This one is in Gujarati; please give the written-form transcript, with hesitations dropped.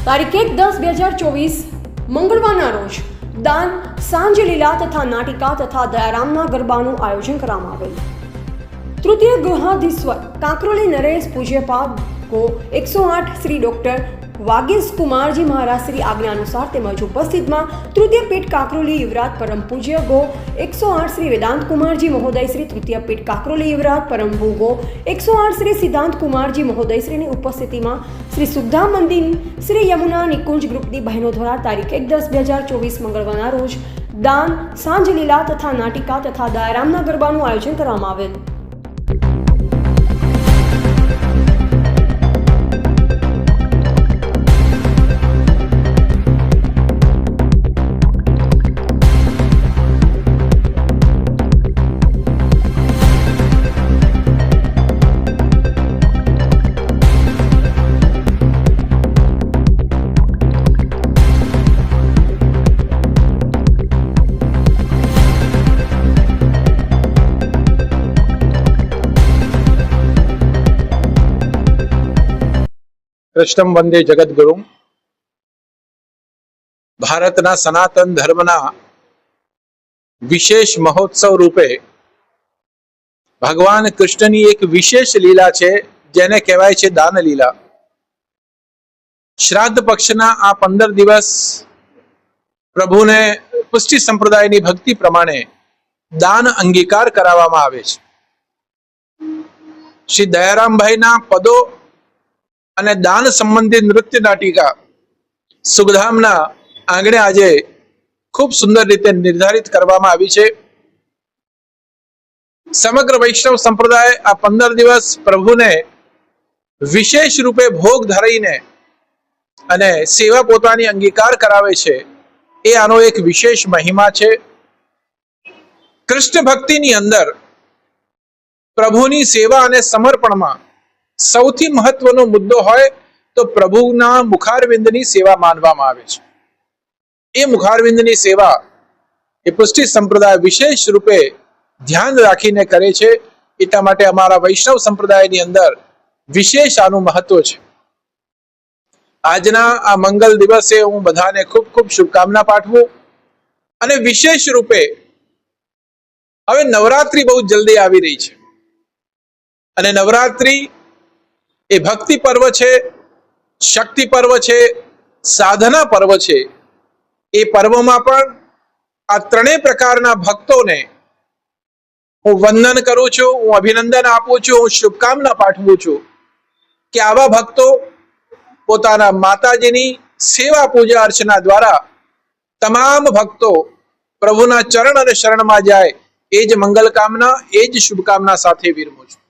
તારીખ 1-10-2024 મંગળવારના રોજ દાન, સાંજ લીલા તથા નાટિકા તથા દયારામના ગરબાનું આયોજન કરવામાં આવેલ। તૃતીય ગૃહાધીશ્વર કાંકરોલી નરેશ પૂજ્યપાદ ગો 108 શ્રી ડોક્ટર વાગીશ કુમારજી મહારાજ શ્રી આજ્ઞા અનુસાર તેમજ ઉપસ્થિતમાં તૃતીય પીઠ કાંકરોલી યુવરાજ પરમ પૂજ્ય ગો 108 શ્રી વેદાંત કુમારજી મહોદય શ્રી તૃતીય પીઠ કાંકરોલી યુવરાજ પરમ ભૂ ગો 108 શ્રી સિદ્ધાંત કુમારજી મહોદય શ્રીની ઉપસ્થિતિમાં શ્રી સુદ્ધા મંદિર શ્રી યમુના નિકુંજ ગ્રુપની બહેનો દ્વારા તારીખ 1-10-2024 મંગળવારના રોજ દાન, સાંજ લીલા તથા નાટિકા તથા દયારામના ગરબાનું આયોજન કરવામાં આવેલ। कृष्णम वंदे जगद्गुरु। भारतना सनातन धर्मना विशेष महोत्सव रूपे भगवान कृष्णनी एक विशेष लीला छे जेने कहेवाय छे दान लीला। श्राद्ध पक्षना आ 15 दिवस प्रभुने पुष्टि संप्रदायनी भक्ति प्रमाणे दान अंगीकार करावामां आवे छे। श्री दयाराम भाईना पदो અને દાન સંબંધિત નૃત્ય નાટિકા સુખધામના આંગણે આજે ખૂબ સુંદર રીતે નિર્ધારિત કરવામાં આવી છે। સમગ્ર વૈષ્ણવ સંપ્રદાય આ 15 દિવસ પ્રભુને વિશેષ રૂપે ભોગ ધરાઈને અને સેવા પોતાની અંગીકાર કરાવે છે। એ આનો એક વિશેષ મહિમા છે। કૃષ્ણ ભક્તિની અંદર પ્રભુની સેવા અને સમર્પણમાં સૌથી મહત્વનો મુદ્દો હોય તો પ્રભુના મુખારવિંદની સેવા માનવામાં આવે છે। એ મુખારવિંદની સેવા એ પુષ્ટિ સંપ્રદાય વિશેષ રૂપે ધ્યાન રાખીને કરે છે। એટલા માટે અમારા વૈષ્ણવ સંપ્રદાયની અંદર વિશેષ આનું મહત્વ છે। આજના આ મંગલ દિવસે હું બધાને ખૂબ ખૂબ શુભકામના પાઠવું અને વિશેષ રૂપે હવે નવરાત્રી બહુ જલ્દી આવી રહી છે અને નવરાત્રી એ ભક્તિ પર્વ છે, શક્તિ પર્વ છે, સાધના પર્વ છે। એ પર્વમાં પણ આ ત્રણેય પ્રકારના ભક્તોને હું વંદન કરું છું, હું અભિનંદન આપું છું, હું શુભકામના પાઠવું છું કે આવા ભક્તો પોતાના માતાજીની સેવા પૂજા અર્ચના દ્વારા તમામ ભક્તો પ્રભુના ચરણ અને શરણમાં જાય એ જ મંગલ કામના, એ જ શુભકામના સાથે વિરમું છું।